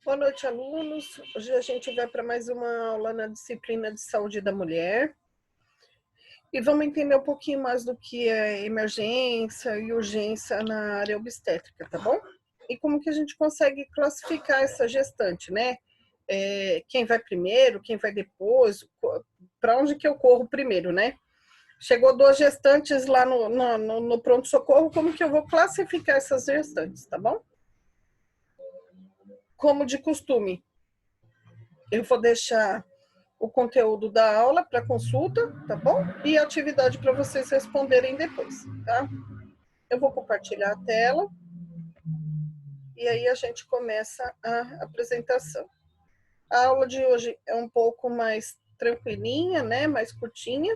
Boa noite, alunos. Hoje a gente vai para mais uma aula na disciplina de saúde da mulher e vamos entender um pouquinho mais do que é emergência e urgência na área obstétrica, tá bom? E como que a gente consegue classificar essa gestante, né? Quem vai primeiro, quem vai depois, para onde que eu corro primeiro, né? Chegou duas gestantes lá no pronto-socorro, como que eu vou classificar essas gestantes, tá bom? Como de costume, eu vou deixar o conteúdo da aula para consulta, tá bom? E a atividade para vocês responderem depois, tá? Eu vou compartilhar a tela e aí a gente começa a apresentação. A aula de hoje é um pouco mais tranquilinha, né? Mais curtinha,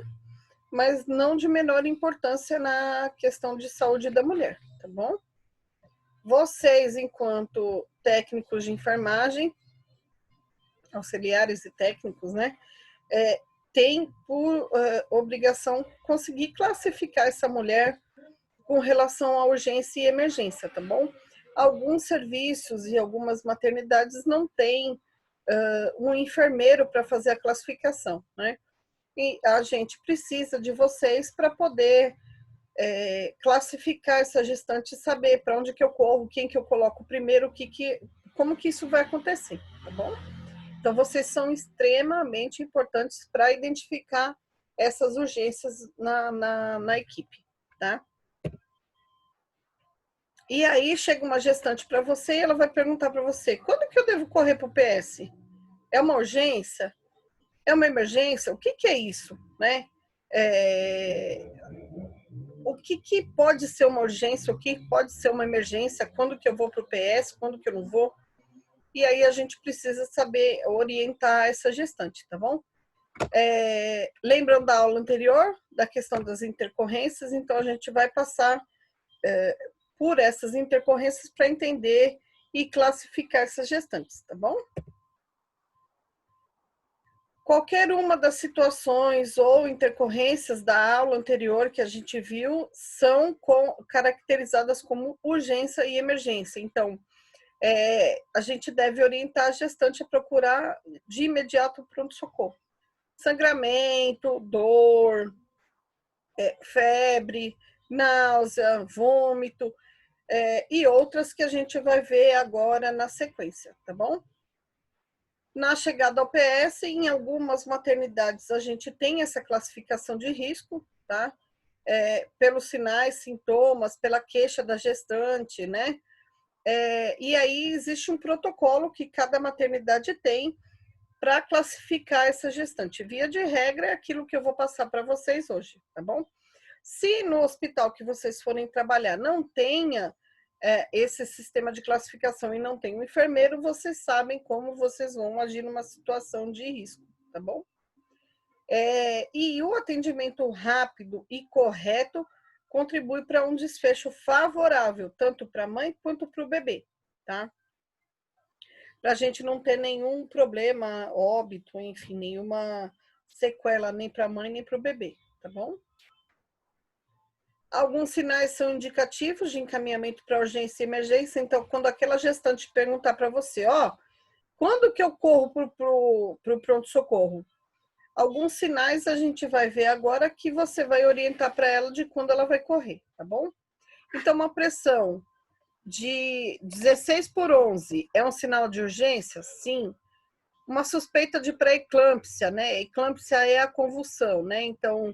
mas não de menor importância na questão de saúde da mulher, tá bom? Vocês, enquanto técnicos de enfermagem, auxiliares e técnicos, né? Tem por obrigação conseguir classificar essa mulher com relação à urgência e emergência, tá bom? Alguns serviços e algumas maternidades não têm um enfermeiro para fazer a classificação, né? E a gente precisa de vocês para poder classificar essa gestante, saber para onde que eu corro, quem que eu coloco primeiro, como que isso vai acontecer, tá bom? Então, vocês são extremamente importantes para identificar essas urgências na equipe, tá? E aí chega uma gestante para você e ela vai perguntar para você: quando que eu devo correr para o PS? É uma urgência? É uma emergência? O que que é isso, né? É... O que pode ser uma urgência? O que pode ser uma emergência? Quando que eu vou para o PS? Quando que eu não vou? E aí a gente precisa saber orientar essa gestante, tá bom? Lembrando da aula anterior, da questão das intercorrências, então a gente vai passar por essas intercorrências para entender e classificar essas gestantes, tá bom? Qualquer uma das situações ou intercorrências da aula anterior que a gente viu são caracterizadas como urgência e emergência. Então, a gente deve orientar a gestante a procurar de imediato o pronto-socorro. Sangramento, dor, febre, náusea, vômito, e outras que a gente vai ver agora na sequência, tá bom? Na chegada ao PS, em algumas maternidades, a gente tem essa classificação de risco, tá? Pelos sinais, sintomas, pela queixa da gestante, né? E aí existe um protocolo que cada maternidade tem para classificar essa gestante. Via de regra, é aquilo que eu vou passar para vocês hoje, tá bom? Se no hospital que vocês forem trabalhar não tenha esse sistema de classificação e não tem um enfermeiro, vocês sabem como vocês vão agir numa situação de risco, tá bom? E o atendimento rápido e correto contribui para um desfecho favorável, tanto para a mãe quanto para o bebê, tá? Para a gente não ter nenhum problema, óbito, enfim, nenhuma sequela nem para a mãe nem para o bebê, tá bom? Alguns sinais são indicativos de encaminhamento para urgência e emergência. Então, quando aquela gestante perguntar para você, quando que eu corro para o pronto-socorro? Alguns sinais a gente vai ver agora que você vai orientar para ela de quando ela vai correr, tá bom? Então, uma pressão de 16 por 11 é um sinal de urgência? Sim. Uma suspeita de pré-eclâmpsia, né? Eclâmpsia é a convulsão, né? Então,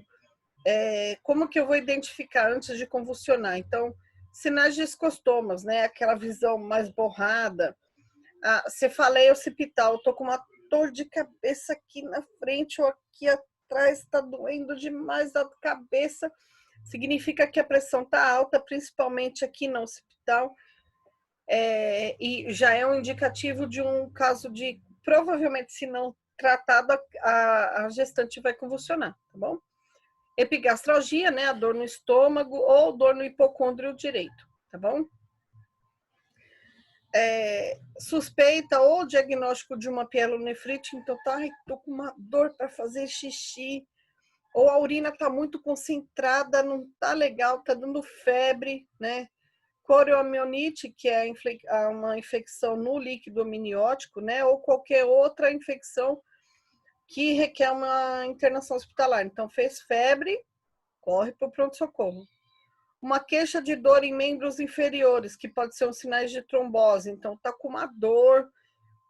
como que eu vou identificar antes de convulsionar? Então, sinais de escostomas, né? Aquela visão mais borrada. Cefaleia occipital, tô com uma dor de cabeça aqui na frente ou aqui atrás, está doendo demais a cabeça. Significa que a pressão está alta, principalmente aqui no occipital. E já é um indicativo de um caso de, provavelmente, se não tratado, a gestante vai convulsionar, tá bom? Epigastralgia, né, a dor no estômago ou dor no hipocôndrio direito, tá bom? Suspeita ou diagnóstico de uma pielonefrite, então tô com uma dor para fazer xixi, ou a urina tá muito concentrada, não tá legal, tá dando febre, né? Coriomielite, que é uma infecção no líquido amniótico, né? Ou qualquer outra infecção que requer uma internação hospitalar. Então, fez febre, corre para o pronto-socorro. Uma queixa de dor em membros inferiores, que pode ser um sinais de trombose. Então, tá com uma dor,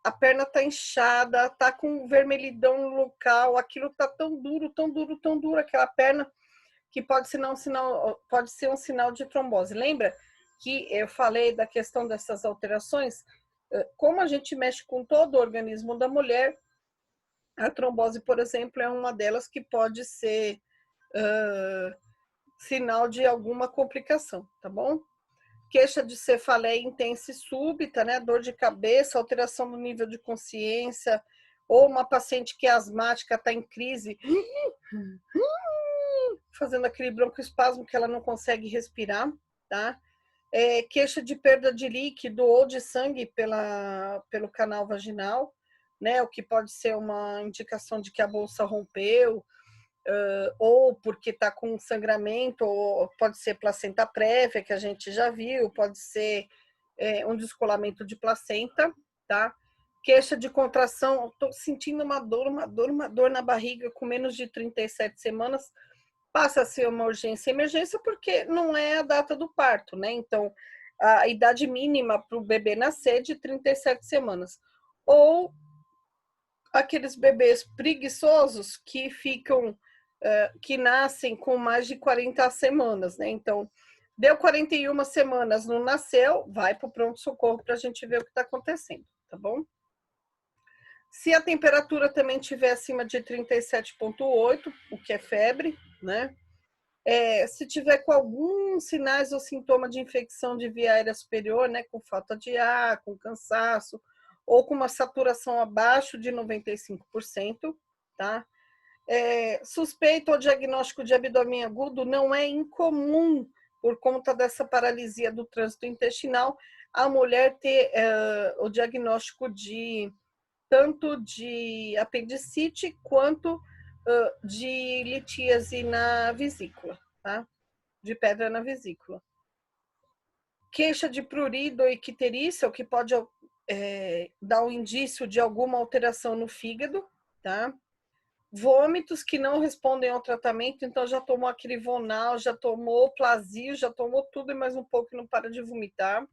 a perna tá inchada, tá com vermelhidão no local, aquilo tá tão duro, tão duro, tão duro, aquela perna, que pode ser um sinal de trombose. Lembra que eu falei da questão dessas alterações? Como a gente mexe com todo o organismo da mulher, a trombose, por exemplo, é uma delas que pode ser sinal de alguma complicação, tá bom? Queixa de cefaleia intensa e súbita, né? Dor de cabeça, alteração do nível de consciência, ou uma paciente que é asmática, está em crise, fazendo aquele broncoespasmo que ela não consegue respirar, tá? Queixa de perda de líquido ou de sangue pelo canal vaginal, né? O que pode ser uma indicação de que a bolsa rompeu, ou porque está com sangramento, ou pode ser placenta prévia, que a gente já viu, pode ser um descolamento de placenta, tá? Queixa de contração, estou sentindo uma dor na barriga com menos de 37 semanas, passa a ser uma emergência, porque não é a data do parto, né? Então, a idade mínima para o bebê nascer é de 37 semanas. Ou aqueles bebês preguiçosos que que nascem com mais de 40 semanas, né? Então, deu 41 semanas, não nasceu, vai para o pronto-socorro para a gente ver o que está acontecendo, tá bom? Se a temperatura também estiver acima de 37,8, o que é febre, né? Se tiver com alguns sinais ou sintoma de infecção de via aérea superior, né? Com falta de ar, com cansaço, ou com uma saturação abaixo de 95%, tá? Suspeito ou diagnóstico de abdômen agudo não é incomum, por conta dessa paralisia do trânsito intestinal, a mulher ter o diagnóstico tanto de apendicite quanto de litíase na vesícula, tá? De pedra na vesícula. Queixa de prurido ou icterícia, o que pode dar um indício de alguma alteração no fígado, tá? Vômitos que não respondem ao tratamento, então já tomou acrivonal, já tomou plasio, já tomou tudo e mais um pouco e não para de vomitar.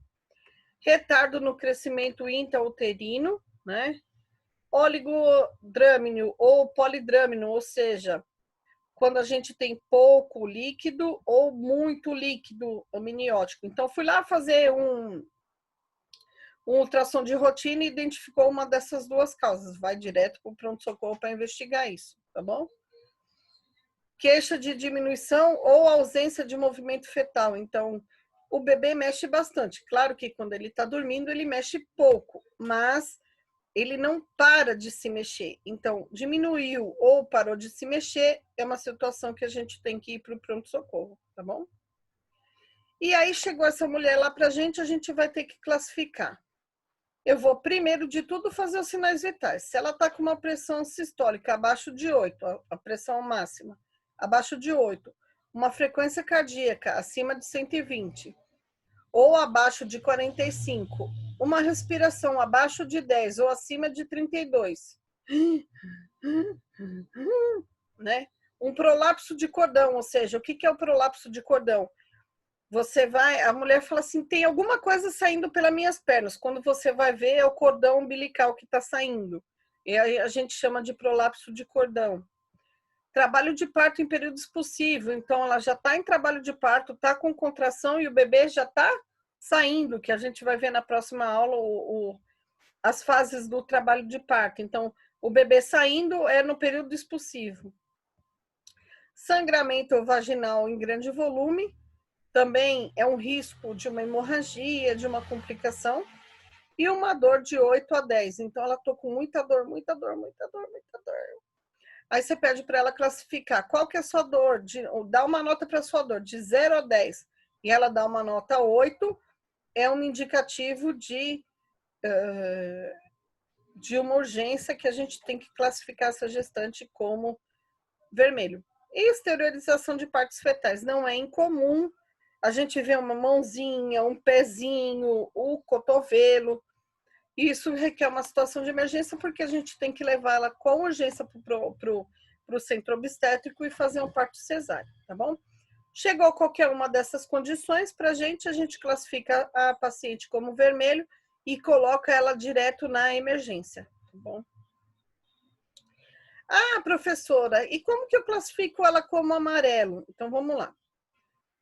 Retardo no crescimento intrauterino, né? Oligodrâmino ou polidrâmino, ou seja, quando a gente tem pouco líquido ou muito líquido amniótico. Então, fui lá fazer um ultrassom de rotina e identificou uma dessas duas causas. Vai direto para o pronto-socorro para investigar isso, tá bom? Queixa de diminuição ou ausência de movimento fetal. Então, o bebê mexe bastante. Claro que quando ele está dormindo, ele mexe pouco, mas ele não para de se mexer. Então, diminuiu ou parou de se mexer, é uma situação que a gente tem que ir para o pronto-socorro, tá bom? E aí chegou essa mulher lá para a gente vai ter que classificar. Eu vou, primeiro de tudo, fazer os sinais vitais. Se ela está com uma pressão sistólica abaixo de 8, a pressão máxima, abaixo de 8, uma frequência cardíaca acima de 120, ou abaixo de 45, uma respiração abaixo de 10 ou acima de 32, né? Um prolapso de cordão, ou seja, o que é o prolapso de cordão? A mulher fala assim, tem alguma coisa saindo pelas minhas pernas. Quando você vai ver, é o cordão umbilical que está saindo. E aí a gente chama de prolapso de cordão. Trabalho de parto em períodos possíveis. Então, ela já está em trabalho de parto, está com contração e o bebê já está saindo, que a gente vai ver na próxima aula as fases do trabalho de parto. Então, o bebê saindo é no período expulsivo. Sangramento vaginal em grande volume. Também é um risco de uma hemorragia, de uma complicação, e uma dor de 8 a 10. Então, ela está com muita dor, muita dor, muita dor, muita dor. Aí você pede para ela classificar qual que é a sua dor, dá uma nota para a sua dor, de 0 a 10, e ela dá uma nota 8, é um indicativo de uma urgência que a gente tem que classificar essa gestante como vermelho. E exteriorização de partes fetais não é incomum, a gente vê uma mãozinha, um pezinho, o cotovelo. Isso requer uma situação de emergência, porque a gente tem que levar ela com urgência para o centro obstétrico e fazer um parto cesáreo, tá bom? Chegou qualquer uma dessas condições para a gente classifica a paciente como vermelho e coloca ela direto na emergência, tá bom? Ah, professora, e como que eu classifico ela como amarelo? Então, vamos lá.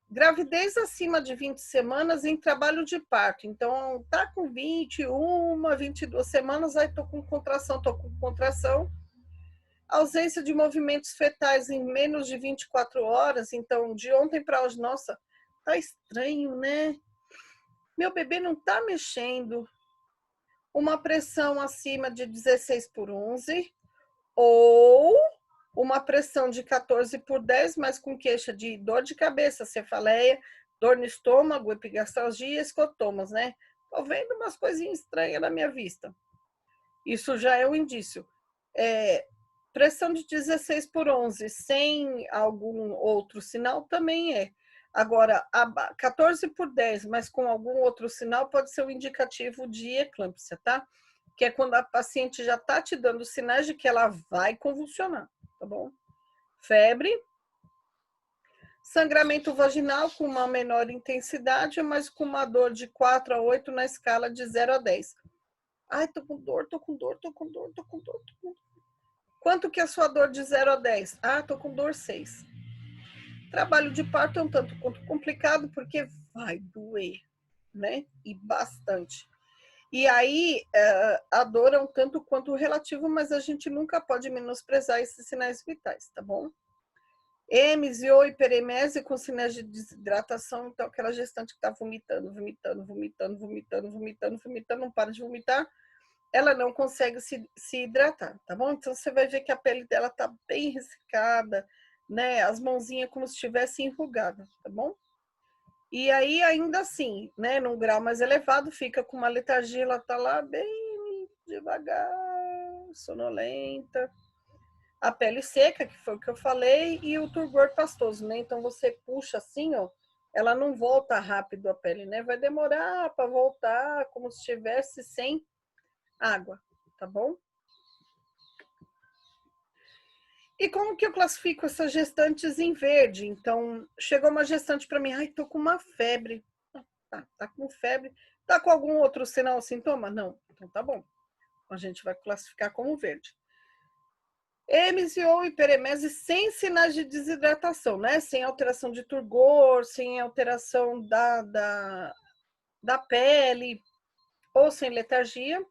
Gravidez acima de 20 semanas em trabalho de parto. Então, tá com 21, 22 semanas, aí tô com contração. Ausência de movimentos fetais em menos de 24 horas. Então, de ontem para hoje, nossa, tá estranho, né? Meu bebê não tá mexendo. Uma pressão acima de 16/11 ou uma pressão de 14/10, mas com queixa de dor de cabeça, cefaleia, dor no estômago, epigastralgia e escotomas, né? Tô vendo umas coisinhas estranhas na minha vista. Isso já é um indício. Pressão de 16/11 sem algum outro sinal também é. Agora, 14/10, mas com algum outro sinal, pode ser um indicativo de eclâmpsia, tá? Que é quando a paciente já tá te dando sinais de que ela vai convulsionar, tá bom? Febre, sangramento vaginal com uma menor intensidade, mas com uma dor de 4 a 8 na escala de 0 a 10. Ai, tô com dor, tô com dor, tô com dor, tô com dor, tô com dor. Quanto que é a sua dor de 0 a 10? Ah, tô com dor 6. Trabalho de parto é um tanto quanto complicado, porque vai doer, né? E bastante. E aí, a dor é um tanto quanto relativo, mas a gente nunca pode menosprezar esses sinais vitais, tá bom? Êmese ou hiperemese com sinais de desidratação, então aquela gestante que tá vomitando, não para de vomitar, ela não consegue se hidratar, tá bom? Então você vai ver que a pele dela tá bem ressecada, né? As mãozinhas como se estivesse enrugada, tá bom? E aí, ainda assim, né, num grau mais elevado, fica com uma letargia, ela tá lá bem devagar, sonolenta. A pele seca, que foi o que eu falei, e o turgor pastoso, né? Então você puxa assim, ó, ela não volta rápido a pele, né? Vai demorar para voltar, como se estivesse sem água, tá bom? E como que eu classifico essas gestantes em verde? Então, chegou uma gestante para mim, ai, tô com uma febre. Tá com febre. Tá com algum outro sinal ou sintoma? Não. Então tá bom. A gente vai classificar como verde. Êmese ou hiperemese sem sinais de desidratação, né? Sem alteração de turgor, sem alteração da pele ou sem letargia.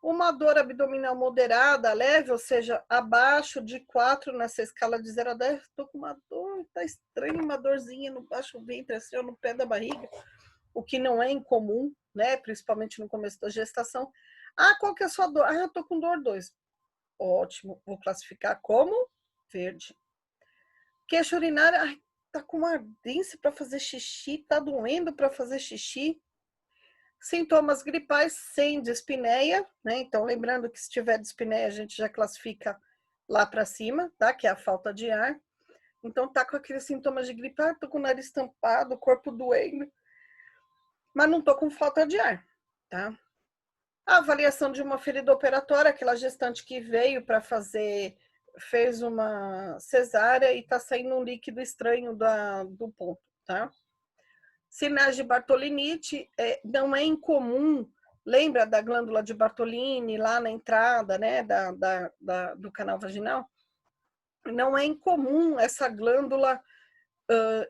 Uma dor abdominal moderada, leve, ou seja, abaixo de 4 nessa escala de 0 a 10. Estou com uma dor, tá estranho, uma dorzinha no baixo ventre, assim, ou no pé da barriga, o que não é incomum, né? Principalmente no começo da gestação. Ah, qual que é a sua dor? Ah, estou com dor 2. Ótimo, vou classificar como verde. Queixa urinária, ai, tá com uma ardência para fazer xixi, tá doendo para fazer xixi. Sintomas gripais sem dispneia, né? Então, lembrando que se tiver dispneia, a gente já classifica lá para cima, tá? Que é a falta de ar. Então, tá com aqueles sintomas de gripe, ah, tô com o nariz tampado, corpo doendo, mas não tô com falta de ar, tá? A avaliação de uma ferida operatória, aquela gestante que veio para fazer, fez uma cesárea e tá saindo um líquido estranho do ponto, tá? Sinais de Bartolinite, não é incomum, lembra da glândula de Bartolini lá na entrada, né, do canal vaginal? Não é incomum essa glândula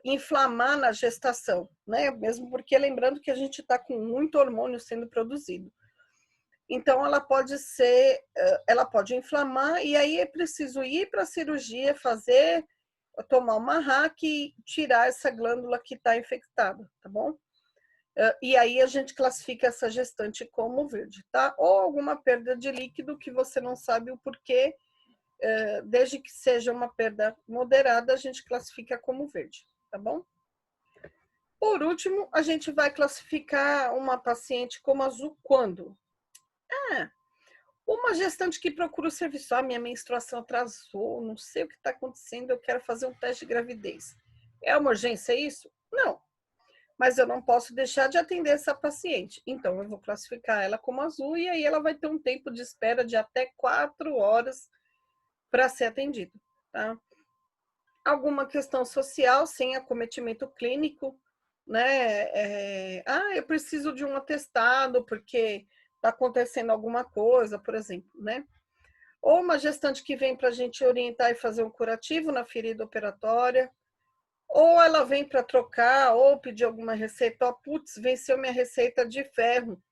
inflamar na gestação, né? Mesmo porque lembrando que a gente está com muito hormônio sendo produzido. Então ela pode ser, ela pode inflamar e aí é preciso ir para a cirurgia, tomar uma RAC e tirar essa glândula que está infectada, tá bom? E aí a gente classifica essa gestante como verde, tá? Ou alguma perda de líquido que você não sabe o porquê, desde que seja uma perda moderada, a gente classifica como verde, tá bom? Por último, a gente vai classificar uma paciente como azul quando? Uma gestante que procura o serviço, minha menstruação atrasou, não sei o que está acontecendo, eu quero fazer um teste de gravidez. É uma urgência isso? Não, mas eu não posso deixar de atender essa paciente. Então, eu vou classificar ela como azul e aí ela vai ter um tempo de espera de até 4 horas para ser atendida, tá? Alguma questão social sem acometimento clínico, né? Eu preciso de um atestado porque está acontecendo alguma coisa, por exemplo, né? Ou uma gestante que vem para a gente orientar e fazer um curativo na ferida operatória, ou ela vem para trocar, ou pedir alguma receita, ó, putz, venceu minha receita de ferro,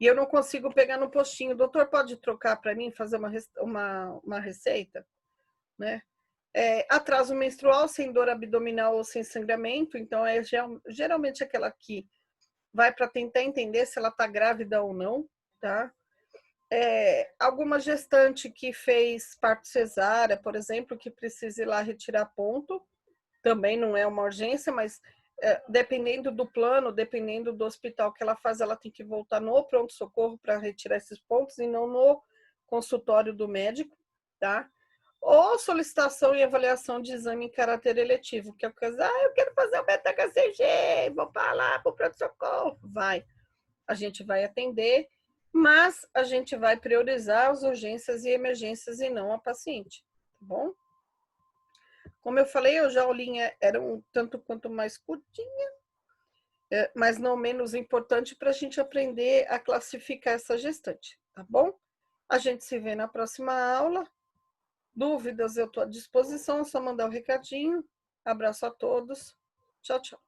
e eu não consigo pegar no postinho, doutor, pode trocar para mim, fazer uma receita, né? Atraso menstrual sem dor abdominal ou sem sangramento, então geralmente aquela que vai para tentar entender se ela está grávida ou não, tá? Alguma gestante que fez parto cesárea, por exemplo, que precisa ir lá retirar ponto, também não é uma urgência, mas dependendo do plano, dependendo do hospital que ela faz, ela tem que voltar no pronto-socorro para retirar esses pontos e não no consultório do médico, tá? Ou solicitação e avaliação de exame em caráter eletivo, que é o caso, eu quero fazer o beta-HCG, vou para lá, para o pronto-socorro. Vai, a gente vai atender, mas a gente vai priorizar as urgências e emergências e não a paciente, tá bom? Como eu falei, a aulinha era um tanto quanto mais curtinha, mas não menos importante para a gente aprender a classificar essa gestante, tá bom? A gente se vê na próxima aula. Dúvidas, eu estou à disposição, é só mandar o recadinho. Abraço a todos. Tchau, tchau.